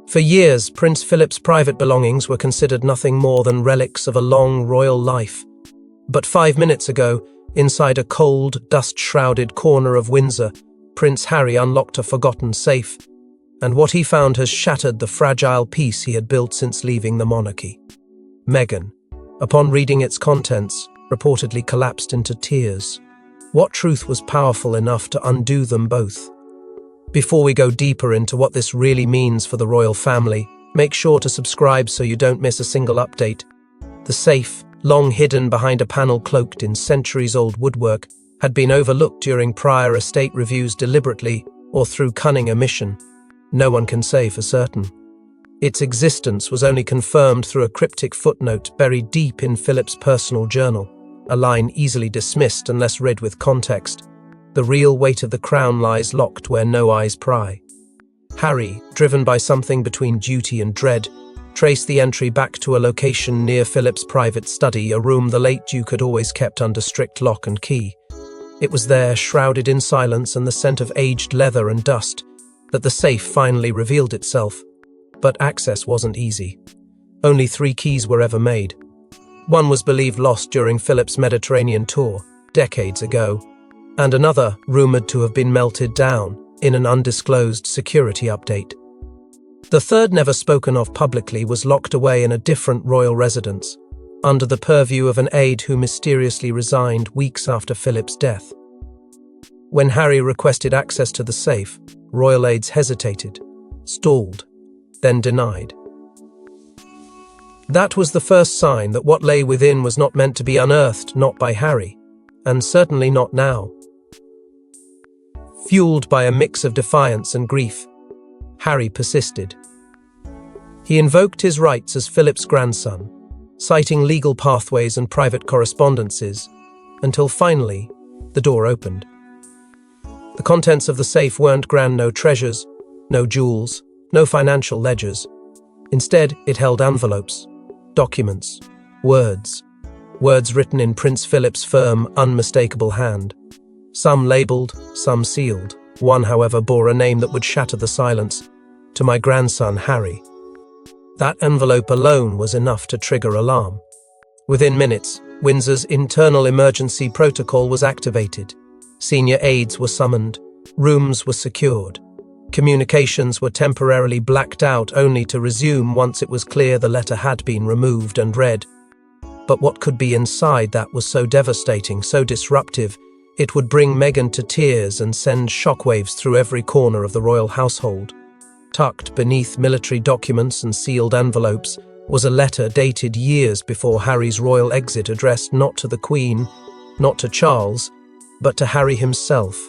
For years, Prince Philip's private belongings were considered nothing more than relics of a long royal life. But 5 minutes ago, inside a cold, dust-shrouded corner of Windsor, Prince Harry unlocked a forgotten safe, and what he found has shattered the fragile peace he had built since leaving the monarchy. Meghan, upon reading its contents, reportedly collapsed into tears. What truth was powerful enough to undo them both? Before we go deeper into what this really means for the royal family, make sure to subscribe so you don't miss a single update. The safe, long hidden behind a panel cloaked in centuries-old woodwork, had been overlooked during prior estate reviews deliberately or through cunning omission. No one can say for certain. Its existence was only confirmed through a cryptic footnote buried deep in Philip's personal journal, a line easily dismissed unless read with context. The real weight of the crown lies locked where no eyes pry. Harry, driven by something between duty and dread, traced the entry back to a location near Philip's private study, a room the late Duke had always kept under strict lock and key. It was there, shrouded in silence and the scent of aged leather and dust, that the safe finally revealed itself. But access wasn't easy. Only 3 keys were ever made. One was believed lost during Philip's Mediterranean tour, decades ago, and another rumoured to have been melted down in an undisclosed security update. The third, never spoken of publicly, was locked away in a different royal residence, under the purview of an aide who mysteriously resigned weeks after Philip's death. When Harry requested access to the safe, royal aides hesitated, stalled, then denied. That was the first sign that what lay within was not meant to be unearthed, not by Harry, and certainly not now. Fueled by a mix of defiance and grief, Harry persisted. He invoked his rights as Philip's grandson, citing legal pathways and private correspondences, until finally, the door opened. The contents of the safe weren't grand, no treasures, no jewels, no financial ledgers. Instead, it held envelopes, documents, words written in Prince Philip's firm, unmistakable hand. Some labelled, some sealed. One, however, bore a name that would shatter the silence. To my grandson, Harry. That envelope alone was enough to trigger alarm. Within minutes, Windsor's internal emergency protocol was activated. Senior aides were summoned. Rooms were secured. Communications were temporarily blacked out, only to resume once it was clear the letter had been removed and read. But what could be inside that was so devastating, so disruptive, it would bring Meghan to tears and send shockwaves through every corner of the royal household. Tucked beneath military documents and sealed envelopes was a letter dated years before Harry's royal exit, addressed not to the Queen, not to Charles, but to Harry himself.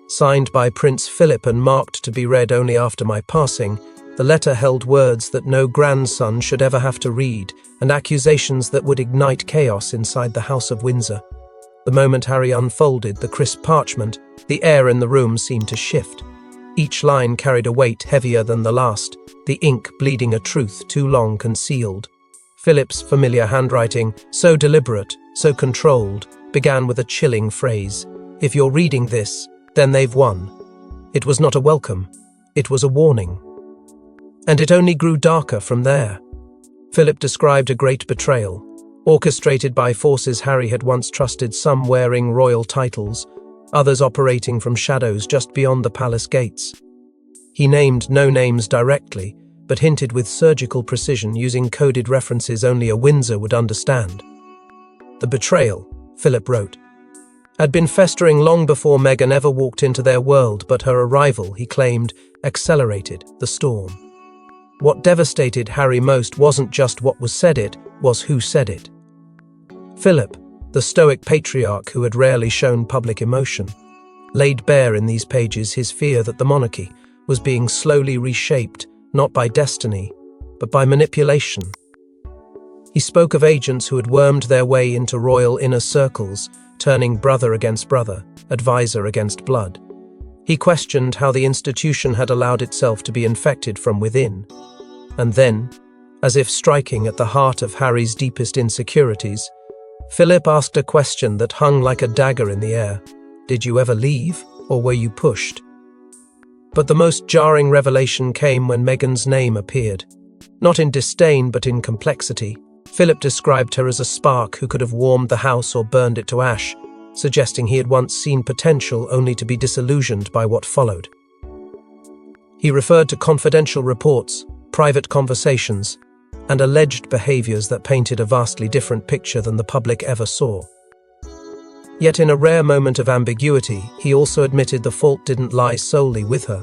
Signed by Prince Philip and marked to be read only after my passing, the letter held words that no grandson should ever have to read, and accusations that would ignite chaos inside the House of Windsor. The moment Harry unfolded the crisp parchment, the air in the room seemed to shift. Each line carried a weight heavier than the last, the ink bleeding a truth too long concealed. Philip's familiar handwriting, so deliberate, so controlled, began with a chilling phrase. "If you're reading this, then they've won." It was not a welcome, it was a warning. And it only grew darker from there. Philip described a great betrayal, orchestrated by forces Harry had once trusted, some wearing royal titles, others operating from shadows just beyond the palace gates. He named no names directly, but hinted with surgical precision, using coded references only a Windsor would understand. The betrayal, Philip wrote, had been festering long before Meghan ever walked into their world, but her arrival, he claimed, accelerated the storm. What devastated Harry most wasn't just what was said, it was who said it. Philip, the stoic patriarch who had rarely shown public emotion, laid bare in these pages his fear that the monarchy was being slowly reshaped, not by destiny, but by manipulation. He spoke of agents who had wormed their way into royal inner circles, turning brother against brother, advisor against blood. He questioned how the institution had allowed itself to be infected from within. And then, as if striking at the heart of Harry's deepest insecurities, Philip asked a question that hung like a dagger in the air. Did you ever leave, or were you pushed? But the most jarring revelation came when Meghan's name appeared. Not in disdain, but in complexity. Philip described her as a spark who could have warmed the house or burned it to ash, suggesting he had once seen potential only to be disillusioned by what followed. He referred to confidential reports, private conversations, and alleged behaviors that painted a vastly different picture than the public ever saw. Yet in a rare moment of ambiguity, he also admitted the fault didn't lie solely with her.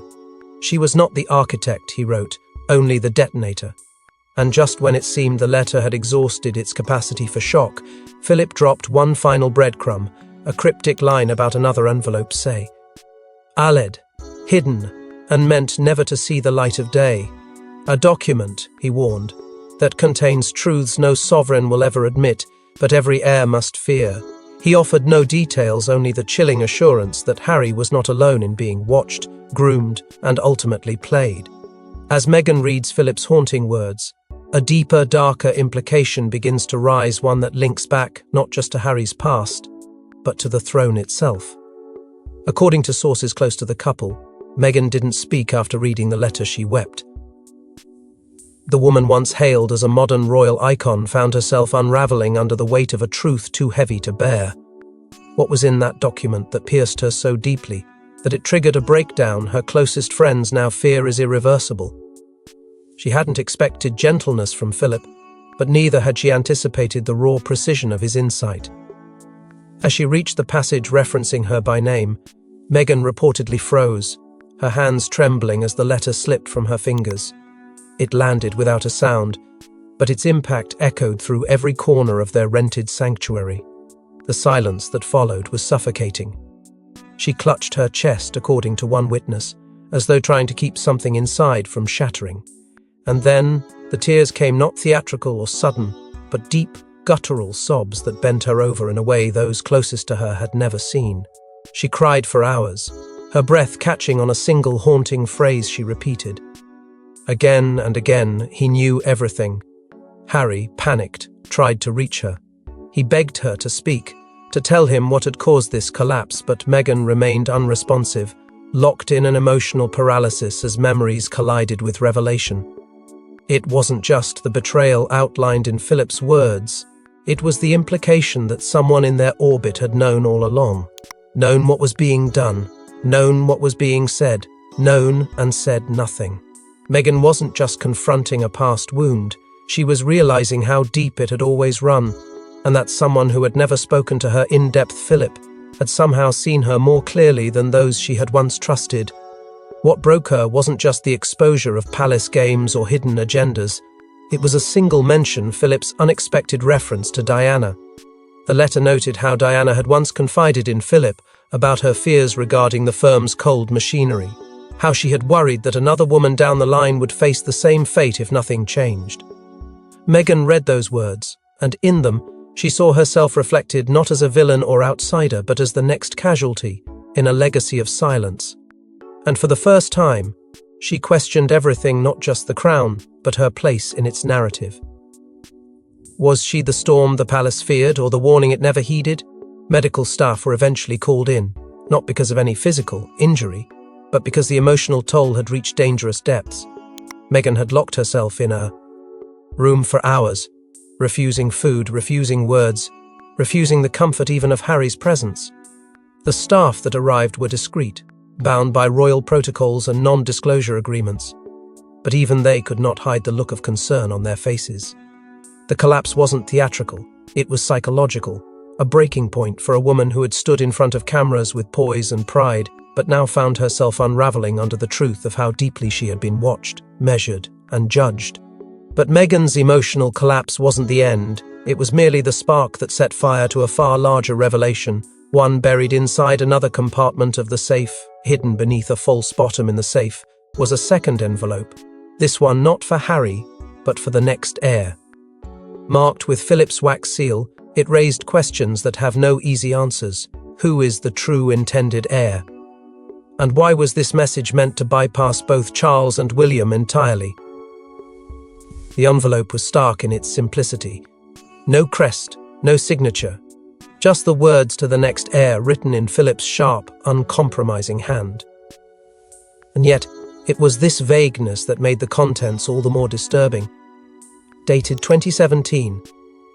She was not the architect, he wrote, only the detonator. And just when it seemed the letter had exhausted its capacity for shock, Philip dropped one final breadcrumb, a cryptic line about another envelope, say, "Aled, hidden, and meant never to see the light of day. A document," he warned, "that contains truths no sovereign will ever admit, but every heir must fear." He offered no details, only the chilling assurance that Harry was not alone in being watched, groomed, and ultimately played. As Meghan reads Philip's haunting words, a deeper, darker implication begins to rise, one that links back not just to Harry's past, but to the throne itself. According to sources close to the couple, Meghan didn't speak after reading the letter. She wept. The woman once hailed as a modern royal icon found herself unraveling under the weight of a truth too heavy to bear. What was in that document that pierced her so deeply that it triggered a breakdown her closest friends now fear is irreversible? She hadn't expected gentleness from Philip, but neither had she anticipated the raw precision of his insight. As she reached the passage referencing her by name, Meghan reportedly froze, her hands trembling as the letter slipped from her fingers. It landed without a sound, but its impact echoed through every corner of their rented sanctuary. The silence that followed was suffocating. She clutched her chest, according to one witness, as though trying to keep something inside from shattering. And then, the tears came not theatrical or sudden, but deep, guttural sobs that bent her over in a way those closest to her had never seen. She cried for hours, her breath catching on a single haunting phrase she repeated. Again and again, he knew everything. Harry, panicked, tried to reach her. He begged her to speak, to tell him what had caused this collapse, but Meghan remained unresponsive, locked in an emotional paralysis as memories collided with revelation. It wasn't just the betrayal outlined in Philip's words, it was the implication that someone in their orbit had known all along, known what was being done, known what was being said, known and said nothing. Meghan wasn't just confronting a past wound, she was realizing how deep it had always run, and that someone who had never spoken to her in-depth, Philip, had somehow seen her more clearly than those she had once trusted. What broke her wasn't just the exposure of palace games or hidden agendas, it was a single mention, Philip's unexpected reference to Diana. The letter noted how Diana had once confided in Philip about her fears regarding the firm's cold machinery, how she had worried that another woman down the line would face the same fate if nothing changed. Meghan read those words, and in them, she saw herself reflected not as a villain or outsider, but as the next casualty in a legacy of silence. And for the first time, she questioned everything, not just the crown, but her place in its narrative. Was she the storm the palace feared, or the warning it never heeded? Medical staff were eventually called in, not because of any physical injury, but because the emotional toll had reached dangerous depths. Meghan had locked herself in a room for hours, refusing food, refusing words, refusing the comfort even of Harry's presence. The staff that arrived were discreet, bound by royal protocols and non-disclosure agreements, but even they could not hide the look of concern on their faces. The collapse wasn't theatrical, it was psychological, a breaking point for a woman who had stood in front of cameras with poise and pride, but now found herself unraveling under the truth of how deeply she had been watched, measured, and judged. But Meghan's emotional collapse wasn't the end, it was merely the spark that set fire to a far larger revelation, one buried inside another compartment of the safe. Hidden beneath a false bottom in the safe was a second envelope, this one not for Harry, but for the next heir. Marked with Philip's wax seal, it raised questions that have no easy answers. Who is the true intended heir? And why was this message meant to bypass both Charles and William entirely? The envelope was stark in its simplicity. No crest, no signature, just the words to the next heir written in Philip's sharp, uncompromising hand. And yet, it was this vagueness that made the contents all the more disturbing. Dated 2017,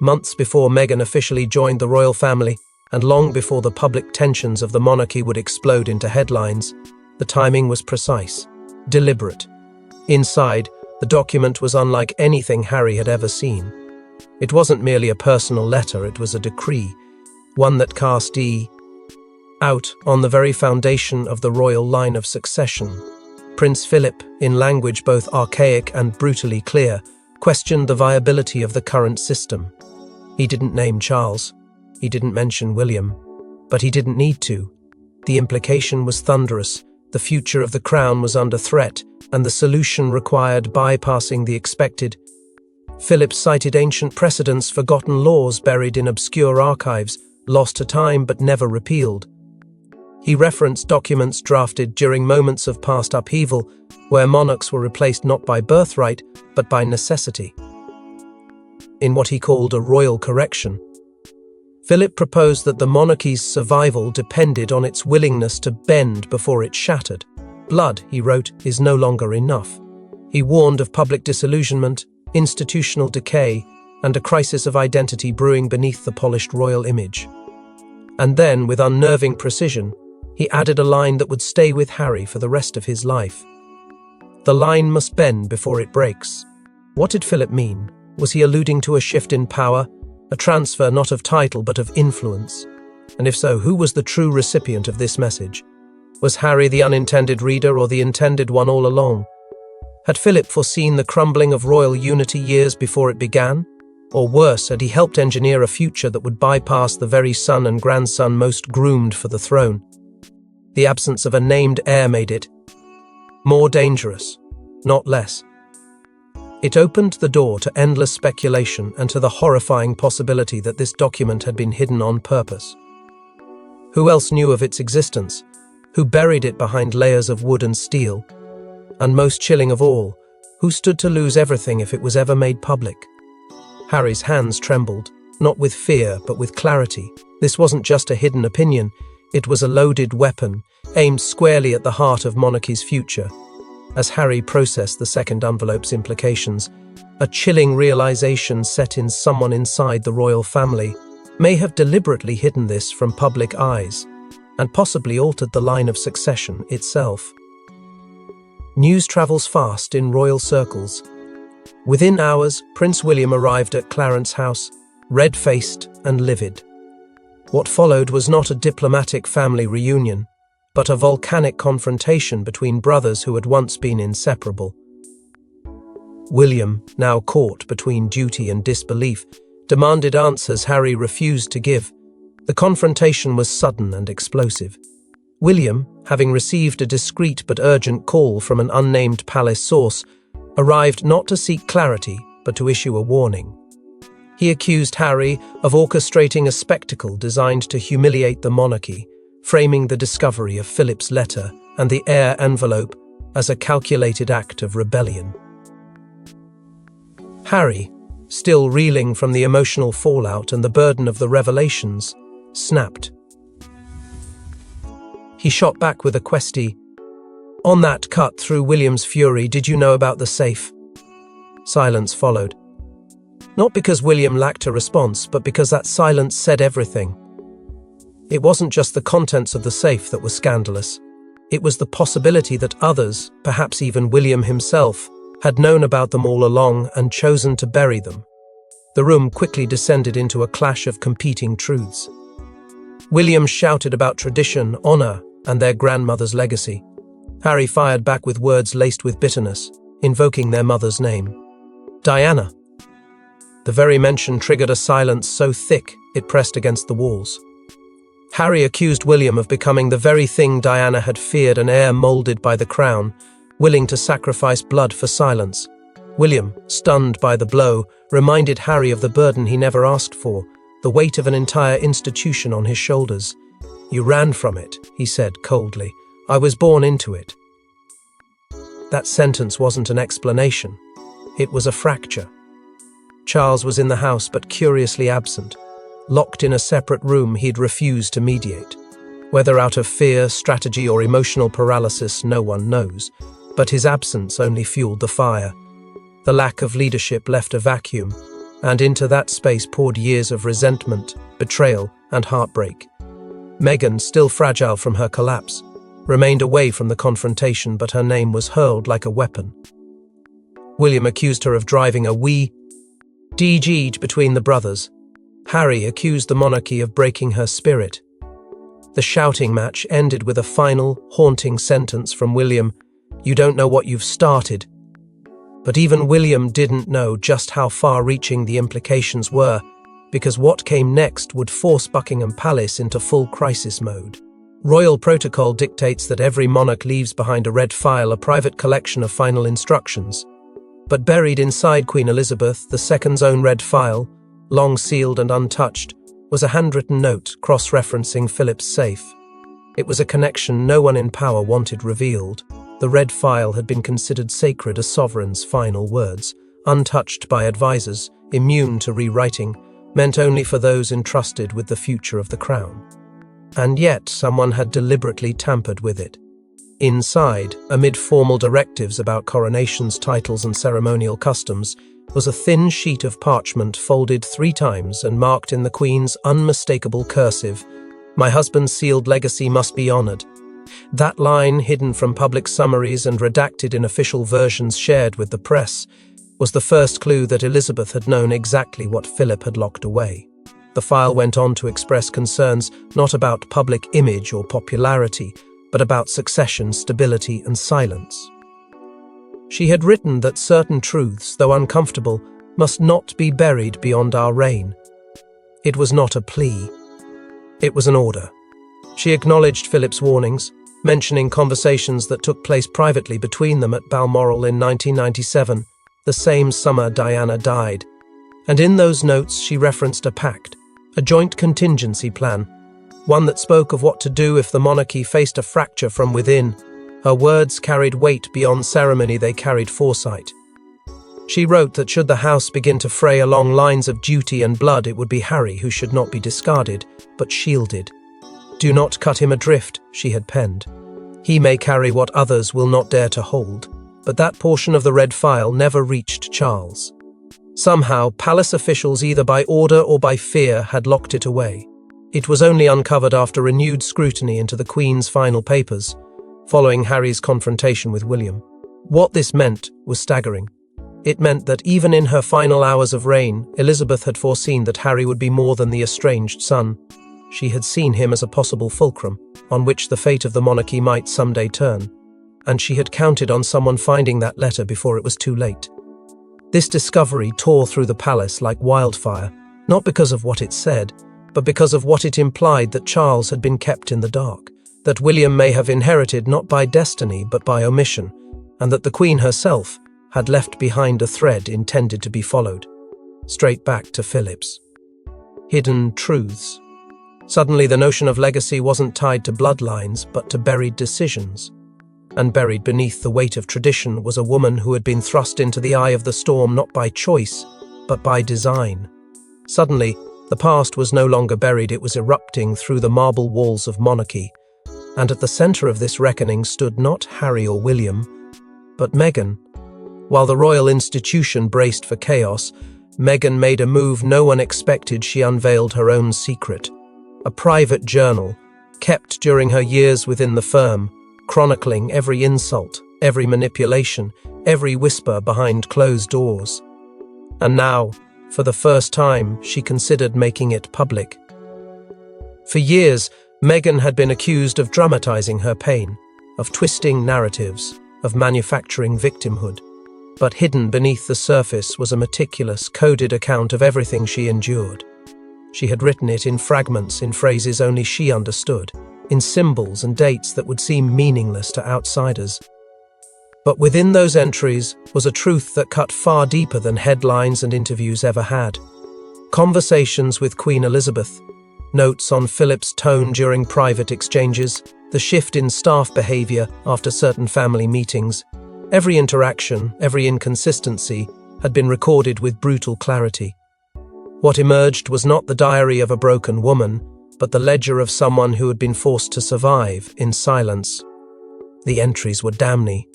months before Meghan officially joined the royal family, and long before the public tensions of the monarchy would explode into headlines, the timing was precise, deliberate. Inside, the document was unlike anything Harry had ever seen. It wasn't merely a personal letter, it was a decree, one that cast doubt on the very foundation of the royal line of succession. Prince Philip, in language both archaic and brutally clear, questioned the viability of the current system. He didn't name Charles. He didn't mention William. But he didn't need to. The implication was thunderous. The future of the crown was under threat, and the solution required bypassing the expected. Philip cited ancient precedents, forgotten laws buried in obscure archives, lost to time but never repealed. He referenced documents drafted during moments of past upheaval, where monarchs were replaced not by birthright, but by necessity. In what he called a royal correction, Philip proposed that the monarchy's survival depended on its willingness to bend before it shattered. Blood, he wrote, is no longer enough. He warned of public disillusionment, institutional decay, and a crisis of identity brewing beneath the polished royal image. And then, with unnerving precision, he added a line that would stay with Harry for the rest of his life. The line must bend before it breaks. What did Philip mean? Was he alluding to a shift in power, a transfer not of title but of influence? And if so, who was the true recipient of this message? Was Harry the unintended reader or the intended one all along? Had Philip foreseen the crumbling of royal unity years before it began? Or worse, had he helped engineer a future that would bypass the very son and grandson most groomed for the throne? The absence of a named heir made it more dangerous, not less. It opened the door to endless speculation and to the horrifying possibility that this document had been hidden on purpose. Who else knew of its existence? Who buried it behind layers of wood and steel? And most chilling of all, who stood to lose everything if it was ever made public? Harry's hands trembled, not with fear but with clarity. This wasn't just a hidden opinion, it was a loaded weapon, aimed squarely at the heart of monarchy's future. As Harry processed the second envelope's implications, a chilling realization set in: someone inside the royal family may have deliberately hidden this from public eyes, and possibly altered the line of succession itself. News travels fast in royal circles. Within hours, Prince William arrived at Clarence's house, red-faced and livid. What followed was not a diplomatic family reunion, but a volcanic confrontation between brothers who had once been inseparable. William, now caught between duty and disbelief, demanded answers Harry refused to give. The confrontation was sudden and explosive. William, having received a discreet but urgent call from an unnamed palace source, arrived not to seek clarity, but to issue a warning. He accused Harry of orchestrating a spectacle designed to humiliate the monarchy, framing the discovery of Philip's letter and the heir envelope as a calculated act of rebellion. Harry, still reeling from the emotional fallout and the burden of the revelations, snapped. He shot back with a question. On that cut through William's fury, did you know about the safe? Silence followed. Not because William lacked a response, but because that silence said everything. It wasn't just the contents of the safe that were scandalous. It was the possibility that others, perhaps even William himself, had known about them all along and chosen to bury them. The room quickly descended into a clash of competing truths. William shouted about tradition, honor, and their grandmother's legacy. Harry fired back with words laced with bitterness, invoking their mother's name. Diana. The very mention triggered a silence so thick it pressed against the walls. Harry accused William of becoming the very thing Diana had feared, an heir molded by the crown, willing to sacrifice blood for silence. William, stunned by the blow, reminded Harry of the burden he never asked for, the weight of an entire institution on his shoulders. You ran from it, he said coldly. I was born into it. That sentence wasn't an explanation. It was a fracture. Charles was in the house but curiously absent. Locked in a separate room, he'd refused to mediate. Whether out of fear, strategy, or emotional paralysis, no one knows, but his absence only fueled the fire. The lack of leadership left a vacuum, and into that space poured years of resentment, betrayal, and heartbreak. Meghan, still fragile from her collapse, remained away from the confrontation, but her name was hurled like a weapon. William accused her of driving a wedge between the brothers. Harry accused the monarchy of breaking her spirit. The shouting match ended with a final, haunting sentence from William, "You don't know what you've started." But even William didn't know just how far-reaching the implications were, because what came next would force Buckingham Palace into full crisis mode. Royal protocol dictates that every monarch leaves behind a red file, a private collection of final instructions. But buried inside Queen Elizabeth II's own red file, long sealed and untouched, was a handwritten note cross-referencing Philip's safe. It was a connection no one in power wanted revealed. The red file had been considered sacred, a sovereign's final words, untouched by advisors, immune to rewriting, meant only for those entrusted with the future of the crown. And yet someone had deliberately tampered with it. Inside, amid formal directives about coronations, titles, and ceremonial customs, was a thin sheet of parchment folded 3 times and marked in the Queen's unmistakable cursive, "My husband's sealed legacy must be honoured." That line, hidden from public summaries and redacted in official versions shared with the press, was the first clue that Elizabeth had known exactly what Philip had locked away. The file went on to express concerns not about public image or popularity, but about succession, stability, and silence. She had written that certain truths, though uncomfortable, must not be buried beyond our reign. It was not a plea. It was an order. She acknowledged Philip's warnings, mentioning conversations that took place privately between them at Balmoral in 1997, the same summer Diana died. And in those notes she referenced a pact, a joint contingency plan, one that spoke of what to do if the monarchy faced a fracture from within. Her words carried weight beyond ceremony, they carried foresight. She wrote that should the house begin to fray along lines of duty and blood, it would be Harry who should not be discarded, but shielded. "Do not cut him adrift," she had penned. "He may carry what others will not dare to hold." But that portion of the red file never reached Charles. Somehow, palace officials, either by order or by fear, had locked it away. It was only uncovered after renewed scrutiny into the Queen's final papers, following Harry's confrontation with William. What this meant was staggering. It meant that even in her final hours of reign, Elizabeth had foreseen that Harry would be more than the estranged son. She had seen him as a possible fulcrum, on which the fate of the monarchy might someday turn. And she had counted on someone finding that letter before it was too late. This discovery tore through the palace like wildfire, not because of what it said, but because of what it implied that Charles had been kept in the dark, that William may have inherited not by destiny but by omission, and that the Queen herself had left behind a thread intended to be followed, straight back to Philip's. Hidden truths. Suddenly the notion of legacy wasn't tied to bloodlines but to buried decisions. And buried beneath the weight of tradition was a woman who had been thrust into the eye of the storm not by choice, but by design. Suddenly, the past was no longer buried, it was erupting through the marble walls of monarchy. And at the centre of this reckoning stood not Harry or William, but Meghan. While the royal institution braced for chaos, Meghan made a move no one expected. She unveiled her own secret, a private journal, kept during her years within the firm, chronicling every insult, every manipulation, every whisper behind closed doors. And now, for the first time, she considered making it public. For years, Meghan had been accused of dramatizing her pain, of twisting narratives, of manufacturing victimhood. But hidden beneath the surface was a meticulous, coded account of everything she endured. She had written it in fragments, in phrases only she understood, in symbols and dates that would seem meaningless to outsiders. But within those entries was a truth that cut far deeper than headlines and interviews ever had. Conversations with Queen Elizabeth, notes on Philip's tone during private exchanges, the shift in staff behaviour after certain family meetings. Every interaction, every inconsistency had been recorded with brutal clarity. What emerged was not the diary of a broken woman, but the ledger of someone who had been forced to survive in silence. The entries were damning.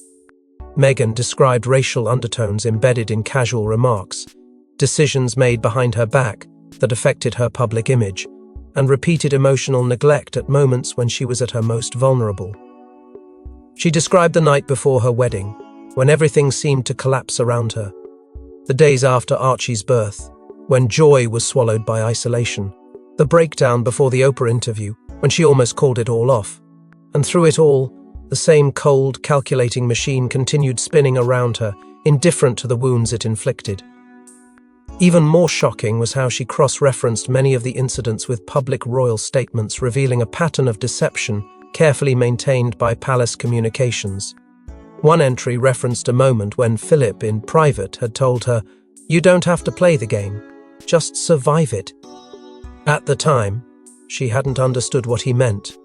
Meghan described racial undertones embedded in casual remarks, decisions made behind her back that affected her public image, and repeated emotional neglect at moments when she was at her most vulnerable. She described the night before her wedding, when everything seemed to collapse around her. The days after Archie's birth, when joy was swallowed by isolation. The breakdown before the Oprah interview, when she almost called it all off. And through it all, the same cold, calculating machine continued spinning around her, indifferent to the wounds it inflicted. Even more shocking was how she cross-referenced many of the incidents with public royal statements revealing a pattern of deception carefully maintained by palace communications. One entry referenced a moment when Philip, in private, had told her, "You don't have to play the game, just survive it." At the time, she hadn't understood what he meant.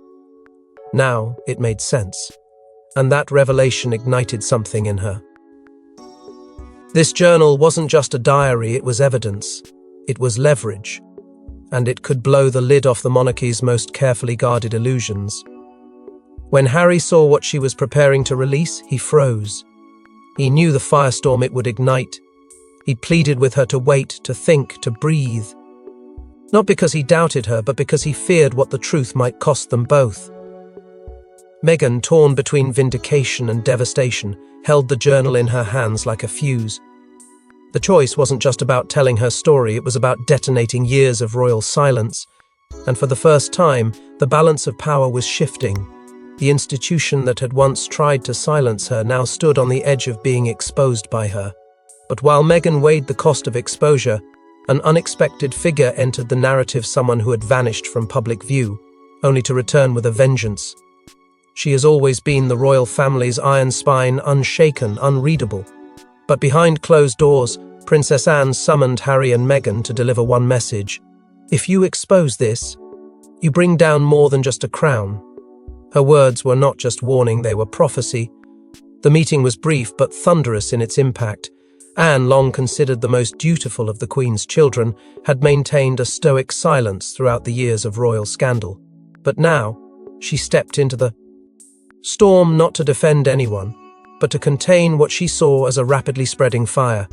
Now it made sense, and that revelation ignited something in her. This journal wasn't just a diary, it was evidence. It was leverage, and it could blow the lid off the monarchy's most carefully guarded illusions. When Harry saw what she was preparing to release, he froze. He knew the firestorm it would ignite. He pleaded with her to wait, to think, to breathe. Not because he doubted her, but because he feared what the truth might cost them both. Meghan, torn between vindication and devastation, held the journal in her hands like a fuse. The choice wasn't just about telling her story, it was about detonating years of royal silence. And for the first time, the balance of power was shifting. The institution that had once tried to silence her now stood on the edge of being exposed by her. But while Meghan weighed the cost of exposure, an unexpected figure entered the narrative, someone who had vanished from public view, only to return with a vengeance. She has always been the royal family's iron spine, unshaken, unreadable. But behind closed doors, Princess Anne summoned Harry and Meghan to deliver one message. If you expose this, you bring down more than just a crown. Her words were not just warning, they were prophecy. The meeting was brief but thunderous in its impact. Anne, long considered the most dutiful of the Queen's children, had maintained a stoic silence throughout the years of royal scandal. But now, she stepped into the storm not to defend anyone, but to contain what she saw as a rapidly spreading fire.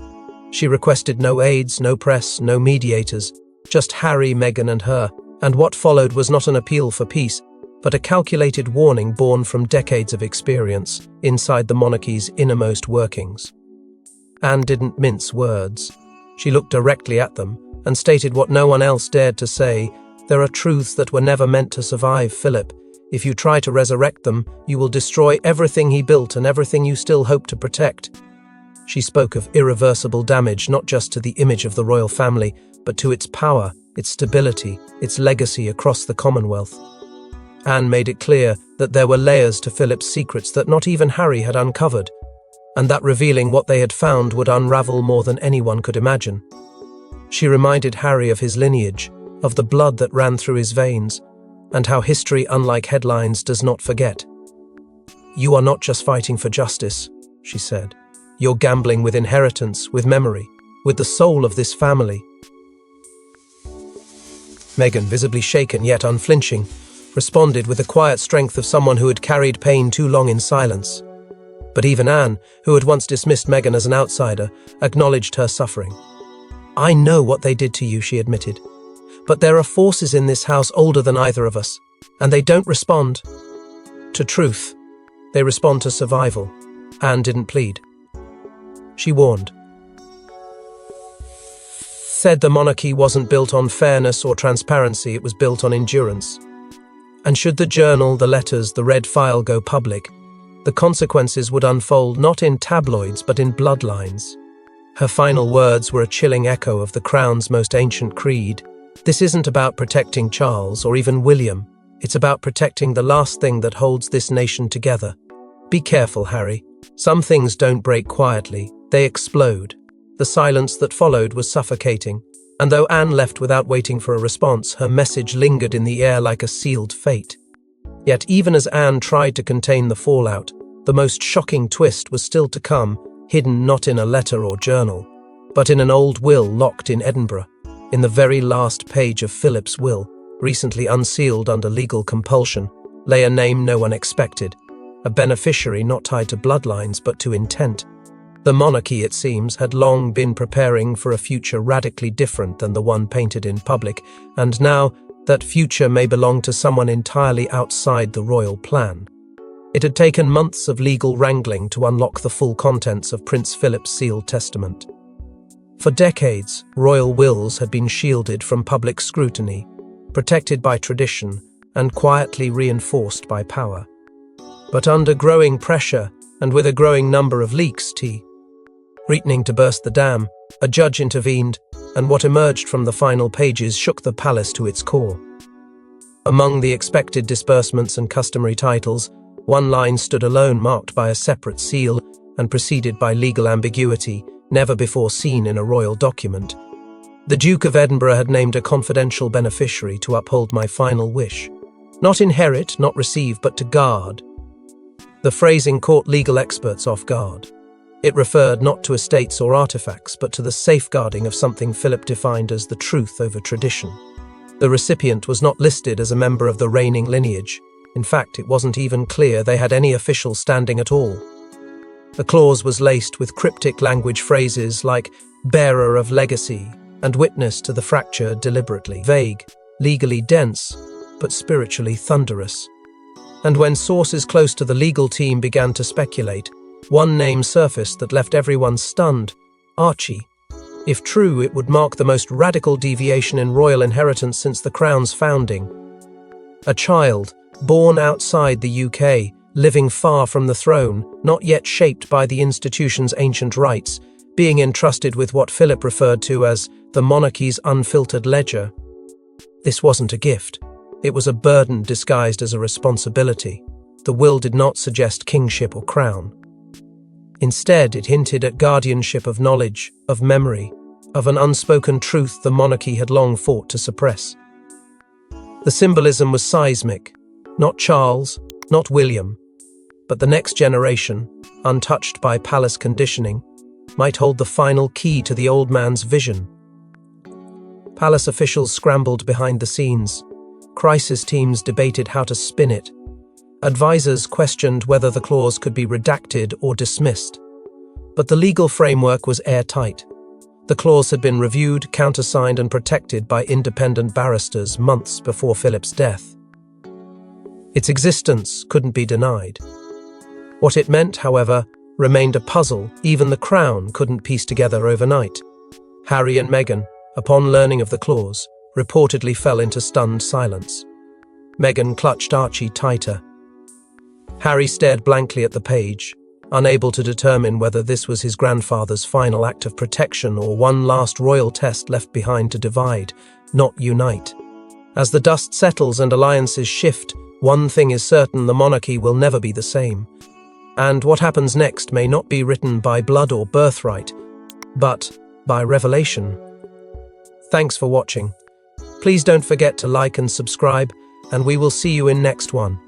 She requested no aides, no press, no mediators, just Harry, Meghan and her, and what followed was not an appeal for peace, but a calculated warning born from decades of experience inside the monarchy's innermost workings. Anne didn't mince words. She looked directly at them and stated what no one else dared to say. There are truths that were never meant to survive, Philip. If you try to resurrect them, you will destroy everything he built and everything you still hope to protect. She spoke of irreversible damage not just to the image of the royal family, but to its power, its stability, its legacy across the Commonwealth. Anne made it clear that there were layers to Philip's secrets that not even Harry had uncovered, and that revealing what they had found would unravel more than anyone could imagine. She reminded Harry of his lineage, of the blood that ran through his veins, and how history, unlike headlines, does not forget. You are not just fighting for justice, she said. You're gambling with inheritance, with memory, with the soul of this family. Meghan, visibly shaken yet unflinching, responded with the quiet strength of someone who had carried pain too long in silence. But even Anne, who had once dismissed Meghan as an outsider, acknowledged her suffering. I know what they did to you, she admitted. But there are forces in this house older than either of us, and they don't respond to truth. They respond to survival. Anne didn't plead. She warned. Said the monarchy wasn't built on fairness or transparency, it was built on endurance. And should the journal, the letters, the red file go public, the consequences would unfold not in tabloids but in bloodlines. Her final words were a chilling echo of the Crown's most ancient creed. This isn't about protecting Charles or even William. It's about protecting the last thing that holds this nation together. Be careful, Harry. Some things don't break quietly. They explode. The silence that followed was suffocating, and though Anne left without waiting for a response, her message lingered in the air like a sealed fate. Yet even as Anne tried to contain the fallout, the most shocking twist was still to come, hidden not in a letter or journal, but in an old will locked in Edinburgh. In the very last page of Philip's will, recently unsealed under legal compulsion, lay a name no one expected, a beneficiary not tied to bloodlines but to intent. The monarchy, it seems, had long been preparing for a future radically different than the one painted in public, and now that future may belong to someone entirely outside the royal plan. It had taken months of legal wrangling to unlock the full contents of Prince Philip's sealed testament. For decades, royal wills had been shielded from public scrutiny, protected by tradition, and quietly reinforced by power. But under growing pressure, and with a growing number of leaks, threatening to burst the dam, a judge intervened, and what emerged from the final pages shook the palace to its core. Among the expected disbursements and customary titles, one line stood alone, marked by a separate seal and preceded by legal ambiguity never before seen in a royal document. The Duke of Edinburgh had named a confidential beneficiary to uphold my final wish. Not inherit, not receive, but to guard. The phrasing caught legal experts off guard. It referred not to estates or artifacts, but to the safeguarding of something Philip defined as the truth over tradition. The recipient was not listed as a member of the reigning lineage. In fact, it wasn't even clear they had any official standing at all. The clause was laced with cryptic language phrases like bearer of legacy and witness to the fracture, deliberately vague, legally dense, but spiritually thunderous. And when sources close to the legal team began to speculate, one name surfaced that left everyone stunned: Archie. If true, it would mark the most radical deviation in royal inheritance since the crown's founding. A child, born outside the UK, living far from the throne, not yet shaped by the institution's ancient rights, being entrusted with what Philip referred to as the monarchy's unfiltered ledger. This wasn't a gift. It was a burden disguised as a responsibility. The will did not suggest kingship or crown. Instead, it hinted at guardianship of knowledge, of memory, of an unspoken truth the monarchy had long fought to suppress. The symbolism was seismic. Not Charles, not William, but the next generation, untouched by palace conditioning, might hold the final key to the old man's vision. Palace officials scrambled behind the scenes. Crisis teams debated how to spin it. Advisors questioned whether the clause could be redacted or dismissed. But the legal framework was airtight. The clause had been reviewed, countersigned, and protected by independent barristers months before Philip's death. Its existence couldn't be denied. What it meant, however, remained a puzzle even the Crown couldn't piece together overnight. Harry and Meghan, upon learning of the clause, reportedly fell into stunned silence. Meghan clutched Archie tighter. Harry stared blankly at the page, unable to determine whether this was his grandfather's final act of protection or one last royal test left behind to divide, not unite. As the dust settles and alliances shift, one thing is certain: the monarchy will never be the same. And what happens next may not be written by blood or birthright, but by revelation. Thanks for watching. Please don't forget to like and subscribe, and we will see you in next one.